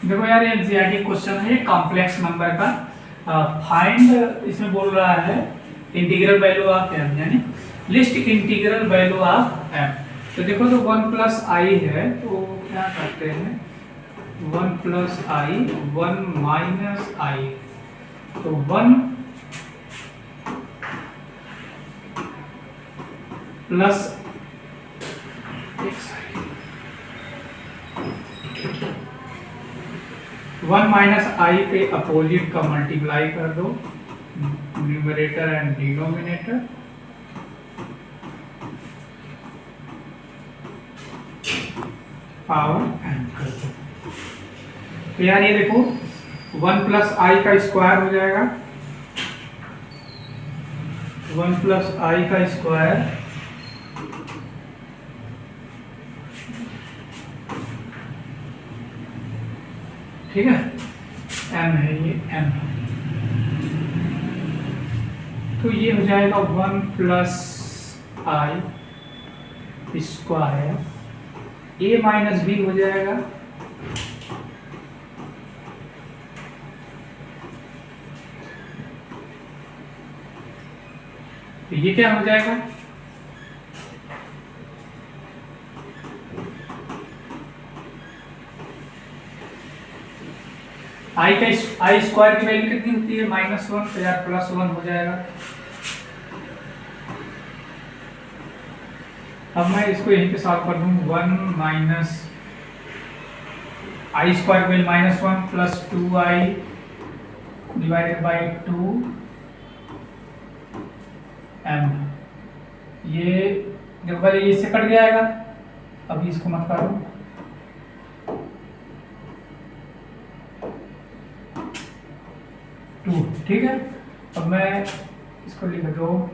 देखो यार, ये एनसीईआरटी क्वेश्चन है कॉम्प्लेक्स नंबर का। फाइंड इसमें बोल रहा है इंटीग्रल वैल्यू ऑफ एम, यानी least integral value of m. तो देखो, तो 1 प्लस आई है, तो क्या करते हैं 1 प्लस आई 1 माइनस आई, तो 1 प्लस 1 माइनस आई पे अपोजिट का मल्टीप्लाई कर दो, numerator and denominator, power and कर दो। तो यार ये देखो 1 प्लस आई का स्क्वायर हो जाएगा, 1 प्लस आई का स्क्वायर ठीक है, m है, ये m है, तो ये हो जाएगा 1 plus i square, a minus b हो जाएगा, तो ये क्या हो जाएगा आई स्क्वायर की वैल्यू कितनी होती है -1, तो यार +1 हो जाएगा। अब मैं इसको यहीं पे सॉल्व कर दूं, 1 माइनस आई स्क्वायर की value -1 plus 2i divided by 2m। ये देखो पहले ये इससे कट जाएगा, अभी इसको मत काटो, ठीक है। अब मैं इसको लिख दो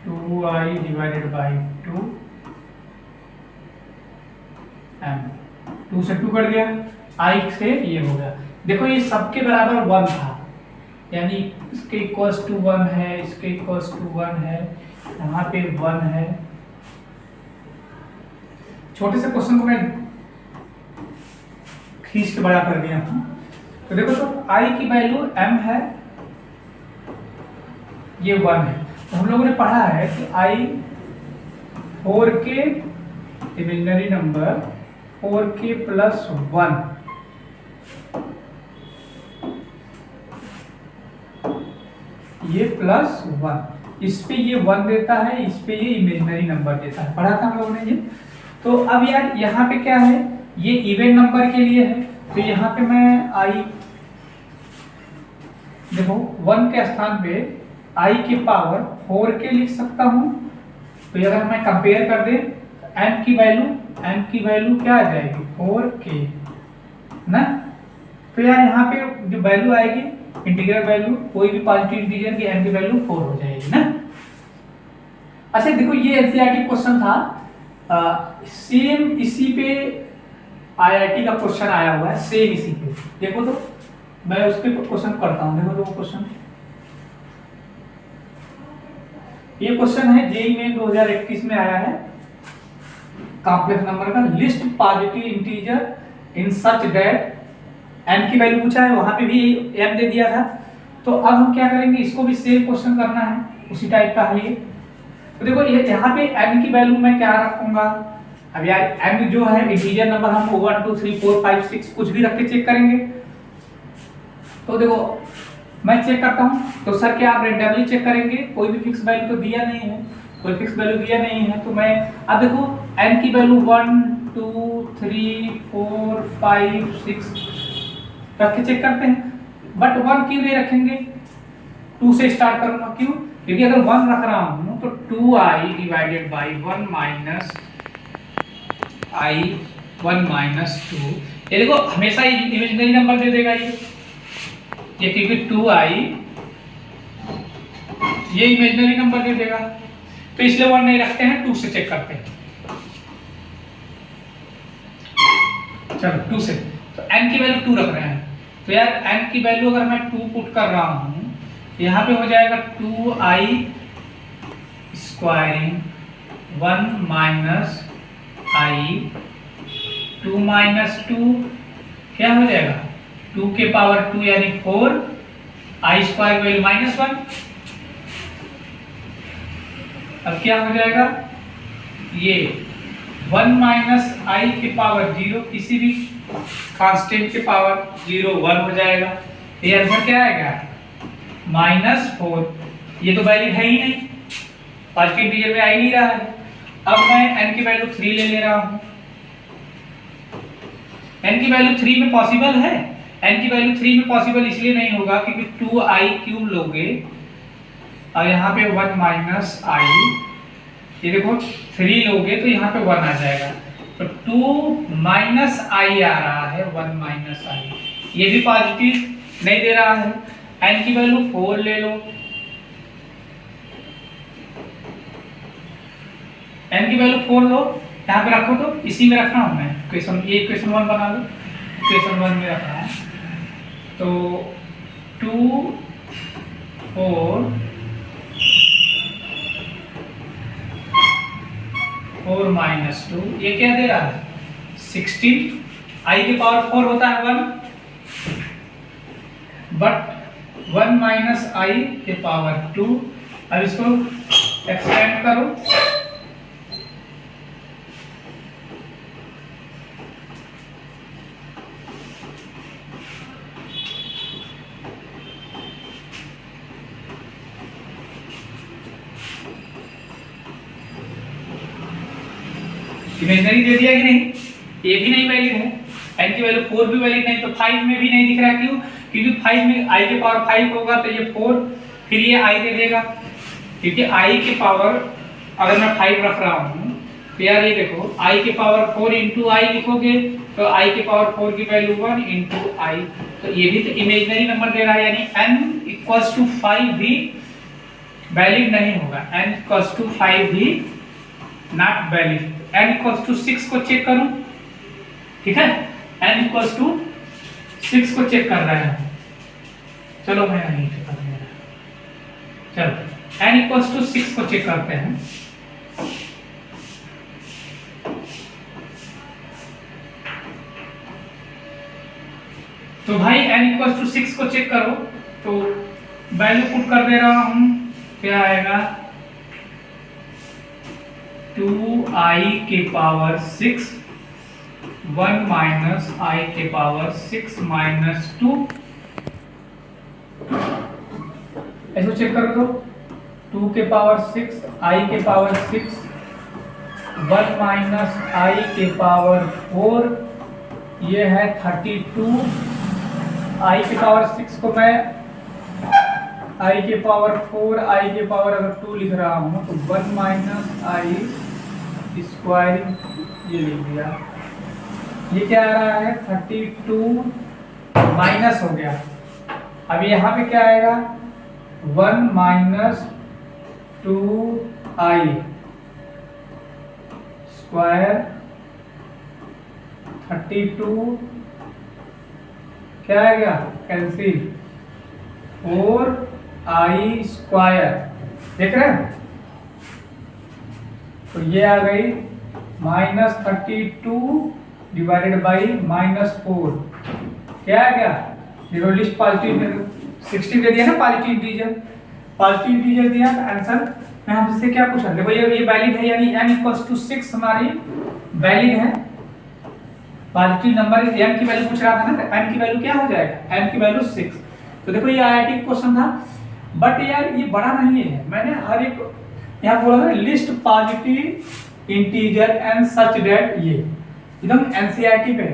2i डिवाइडेड बाई 2m, 2 से 2 कट गया, i से ये हो गया। देखो ये सबके बराबर 1 था, यानी इसके इक्वल्स टू 1 है, इसके इक्वल्स टू 1 है, यहाँ पे 1 है। छोटे से क्वेश्चन को मैं खींच के बड़ा कर दिया हूँ। तो देखो, तो i की वैल्यू m है, ये 1 है। तो हम लोगों ने पढ़ा है कि i 4k imaginary number 4k plus 1, ये प्लस 1, इस पे ये 1 देता है, इस पे ये इमेजिनरी नंबर देता है, पढ़ा था हम लोगों ने ये। तो अब यार यहाँ पे क्या है, ये इवन नंबर के लिए है, तो यहाँ पे मैं i देखो 1 के स्थान पे i की पावर 4k लिख सकता हूँ। तो अगर मैं कंपेयर कर दे तो m की वैल्यू क्या आ जाएगी 4k ना। तो यार यहाँ पे जो वैल्यू आएगी इंटीग्रल वैल्यू, कोई भी पॉजिटिव इंटीजर की m की वैल्यू 4 हो जाएगी ना। अच्छा देखो, ये एनसीईआरटी क्वेश्चन था, सेम इसी पे आईआईटी का क्वेश्चन आया हुआ है, सेम इसी पे। देखो तो मैं उसके क्वेश्चन करता हूँ, देखो तो क्वेश्चन, ये क्वेश्चन है जेईई में 2021 में आया है, कॉम्प्लेक्स नंबर का, least positive integer in such that m की वैल्यू पूछा है, वहां पे भी m दे दिया था। तो अब हम क्या करेंगे, इसको भी सेम क्वेश्चन करना है, उसी टाइप का है ये। तो देखो ये यहाँ पे m की वैल्यू मैं क्या रखूंगा, अब यार m जो है इंटीजर नंबर, हम 1 2 3 4 5 6 कुछ भी रख के चेक करेंगे। तो देखो मैं चेक करता हूँ, तो सर क्या आप रेंडमली चेक करेंगे, कोई भी फिक्स वैल्यू तो दिया नहीं है, कोई फिक्स वैल्यू दिया नहीं है। तो मैं अब देखो n की वैल्यू 1 2 3 4 5 6 रख के चेक करते हैं, बट 1 क्यों नहीं रखेंगे, 2 से स्टार्ट करूंगा, क्यों, क्योंकि अगर 1 रख रहा हूं तो 2i divided by 1 minus i 1 minus 2, ये देखो हमेशा इमेजिनरी नंबर दे देगा ये क्योंकि 2i ये इमेजिनरी नंबर दे देगा, तो इसलिए 1 नहीं रखते हैं, 2 से चेक करते हैं। चलो 2 से, तो n की वैल्यू 2 रख रहे हैं, तो यार n की वैल्यू अगर मैं 2 पुट कर रहा हूं, यहाँ पे हो जाएगा 2i squaring 1 minus i 2 minus 2 क्या हो जाएगा, 2 के पावर 2 यानी 4, आई स्क्वायर वैल्यू -1। अब क्या हो जाएगा, ये 1 माइनस आई के पावर 0, किसी भी कांस्टेंट के पावर 0 1 हो जाएगा। ये आंसर क्या आएगा, -4। ये तो वैलिड है ही नहीं, पॉजिटिव इंटीजर में आ ही नहीं रहा है। अब मैं n की वैल्यू 3 ले रहा हूं। n की वैल्यू 3 में पॉसिबल है, n की वैल्यू 3 में पॉसिबल इसलिए नहीं होगा क्योंकि 2i³ लोगे और यहाँ पे 1 माइनस आई, ये देखो 3 लोगे तो यहाँ पे 1 आ जाएगा, तो 2 माइनस आई आ रहा है, 1 माइनस आई, ये भी पॉजिटिव नहीं दे रहा है। n की वैल्यू 4 ले लो, n की वैल्यू 4 लो, यहाँ पे रखो, तो इसी में रखना हूं मैं, इक्वेशन 1 बना लो, इक्वेशन 1 में रखना है। तो 2 4 4 माइनस 2, ये क्या दे रहा है, 16। आई के पावर 4 होता है 1, बट 1 माइनस आई के पावर 2। अब इसको एक्सपेंड करो, इमेजिनरी दे दिया कि नहीं, ये भी नहीं वैलिड है, n की वैल्यू 4 भी वैलिड नहीं, तो 5 में भी नहीं दिख रहा, क्यों, क्योंकि 5 में i के पावर 5 होगा तो ये 4, फिर ये i दे देगा, क्योंकि i के पावर अगर मैं 5 रख रहा हूँ तो यार ये देखो i के पावर 4 इंटू आई लिखोगे तो i के पावर 4 की वैल्यू 1 इंटू आई, तो ये भी तो इमेजिनरी नंबर दे रहा है, यानी n इक्वल्स टू 5 भी वैलिड नहीं होगा, n इक्वल्स टू 5 भी not valid. n equals to 6 को चेक करूं, ठीक है, n इक्वल्स टू 6 को चेक कर रहे हैं, चलो मैं नहीं चेक कर रहा, चलो n इक्वल्स टू 6 को चेक करते हैं। तो भाई n इक्वल्स टू 6 को चेक करो, तो वैल्यू पुट कर दे रहा हूं, क्या आएगा, 2i के पावर 6, 1 माइनस आई के पावर 6 माइनस 2, ऐसे चेक करो तो 2 के पावर 6, आई के पावर 6, 1 माइनस आई के पावर 4, ये है 32। आई के पावर 6 को मैं आई के पावर 4, आई के पावर अगर 2 लिख रहा हूँ तो 1 माइनस आई स्क्वायर, ये लिख दिया, ये क्या आ रहा है, 32 माइनस हो गया। अब यहाँ पे क्या आएगा, 1 माइनस 2i स्क्वायर, 32 क्या आएगा, कैंसिल, 4i स्क्वायर, देख रहे हैं, तो ये आ गई -32 डिवाइडेड बाई -4, क्या आ गया, जीरो लिस्ट पॉजिटिव 16 दे दिया ना, पॉजिटिव इंटीजर दिया, तो आंसर मैं हमसे क्या पूछा, देखो ये वैलिड है, यानी n इक्वल्स टू 6 हमारी वैलिड है, पॉजिटिव नंबर n की वैल्यू पूछ रहा था ना, तो n की वैल्यू क्या हो जाएगा, n की वैल्यू 6। तो देखो ये आईआईटी क्वेश्चन था, बट यार ये बड़ा नहीं है, मैंने हर एक यहाँ बोला था least positive integer and such that, ये एकदम एनसीईआरटी में है,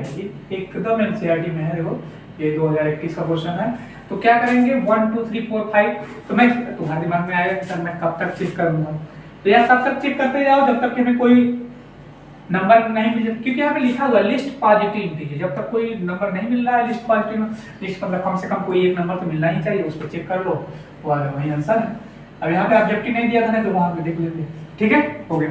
एकदम एनसीईआरटी में है, देखो ये 2021 का क्वेश्चन है। तो क्या करेंगे, 1 2 3 4 5, तो मैं तुम्हारे दिमाग में आएगा कि सर मैं कब तक चेक करूंगा, तो यार तब तक चेक करते जाओ जब तक कि हमें कोई नंबर नहीं मिल, क्योंकि यहाँ पे लिखा हुआ लिस्ट पॉजिटिव इंटीजर, जब तक कोई नंबर नहीं मिल रहा है लिस्ट पॉजिटिव, लिस्ट मतलब कम से कम कोई एक नंबर तो मिलना ही चाहिए, उसको चेक कर लो, वो आ गया वही आंसर है। अब यहाँ पे ऑब्जेक्टिव नहीं दिया था ना, तो वहां पे देख लेते, ठीक है, हो गया।